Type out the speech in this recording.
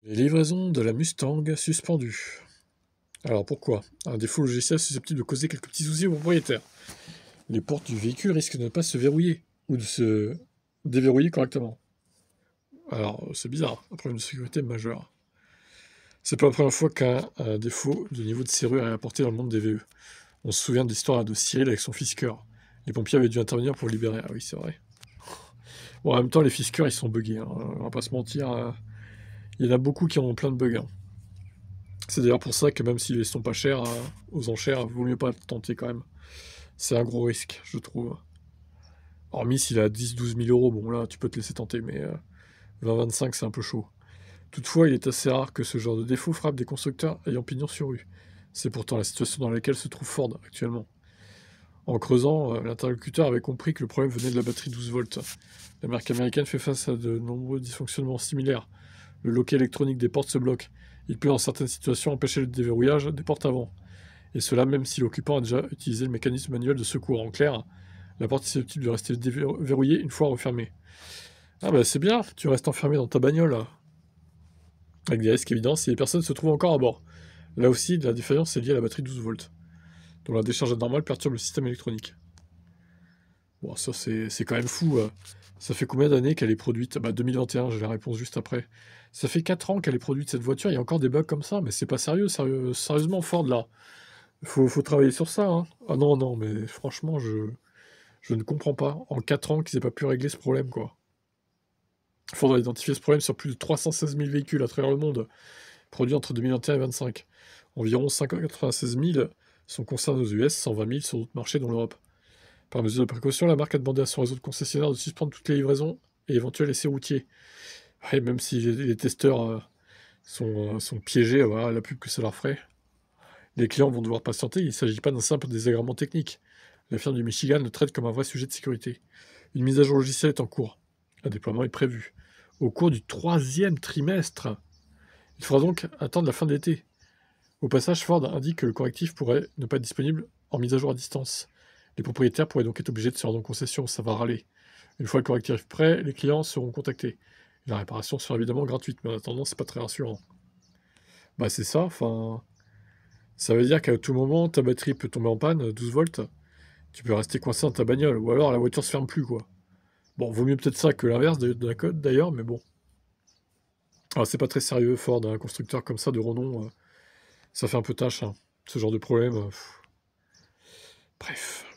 Les livraisons de la Mustang suspendues. Alors pourquoi? Un défaut logiciel susceptible de causer quelques petits soucis aux propriétaires. Les portes du véhicule risquent de ne pas se verrouiller ou de se déverrouiller correctement. Alors c'est bizarre, un problème de sécurité majeur. C'est pas la première fois qu'un défaut de niveau de serrure est apporté dans le monde des VE. On se souvient de l'histoire de Cyril avec son Fisker. Les pompiers avaient dû intervenir pour le libérer. Ah oui, c'est vrai. Bon, en même temps, les Fiskers, ils sont buggés, hein. On va pas se mentir. Il y en a beaucoup qui ont plein de bugs, hein. C'est d'ailleurs pour ça que même s'ils ne sont pas chers aux enchères, vaut mieux pas tenter quand même. C'est un gros risque, je trouve. Hormis s'il est à 10-12 000 euros, bon là tu peux te laisser tenter, mais 20-25 c'est un peu chaud. Toutefois, il est assez rare que ce genre de défaut frappe des constructeurs ayant pignon sur rue. C'est pourtant la situation dans laquelle se trouve Ford actuellement. En creusant, l'interlocuteur avait compris que le problème venait de la batterie 12 volts. La marque américaine fait face à de nombreux dysfonctionnements similaires. Le loquet électronique des portes se bloque. Il peut, dans certaines situations, empêcher le déverrouillage des portes avant. Et cela même si l'occupant a déjà utilisé le mécanisme manuel de secours. En clair, la porte est susceptible de rester verrouillée une fois refermée. Ah bah c'est bien, tu restes enfermé dans ta bagnole, là. Avec des risques évidents si les personnes se trouvent encore à bord. Là aussi, la défaillance est liée à la batterie 12 volts, dont la décharge anormale perturbe le système électronique. Bon, ça c'est quand même fou. Ça fait combien d'années qu'elle est produite? Bah 2021, j'ai la réponse juste après. Ça fait 4 ans qu'elle est produite cette voiture, il y a encore des bugs comme ça, mais c'est pas sérieux, sérieusement Ford là. Faut travailler sur ça, hein. Ah non, non, mais franchement, je ne comprends pas. En 4 ans qu'ils aient pas pu régler ce problème, quoi. Il faudra identifier ce problème sur plus de 316 000 véhicules à travers le monde, produits entre 2021 et 2025. Environ 596 000 sont concernés aux US, 120 000 sur d'autres marchés, dont l'Europe. Par mesure de précaution, la marque a demandé à son réseau de concessionnaires de suspendre toutes les livraisons et éventuels essais routiers. Ouais, même si les testeurs sont piégés, voilà, la pub que ça leur ferait. Les clients vont devoir patienter, il ne s'agit pas d'un simple désagrément technique. La firme du Michigan le traite comme un vrai sujet de sécurité. Une mise à jour logicielle est en cours. Un déploiement est prévu. Au cours du 3e trimestre. Il faudra donc attendre la fin de l'été. Au passage, Ford indique que le correctif pourrait ne pas être disponible en mise à jour à distance. Les propriétaires pourraient donc être obligés de se rendre en concession, ça va râler. Une fois le correctif prêt, les clients seront contactés. La réparation sera évidemment gratuite, mais en attendant, c'est pas très rassurant. Bah c'est ça, enfin... Ça veut dire qu'à tout moment, ta batterie peut tomber en panne, 12 volts, tu peux rester coincé dans ta bagnole, ou alors la voiture se ferme plus, quoi. Bon, vaut mieux peut-être ça que l'inverse de la code, d'ailleurs, mais bon. Alors, c'est pas très sérieux, Ford, un constructeur comme ça de renom, ça fait un peu tâche, hein. Ce genre de problème, bref.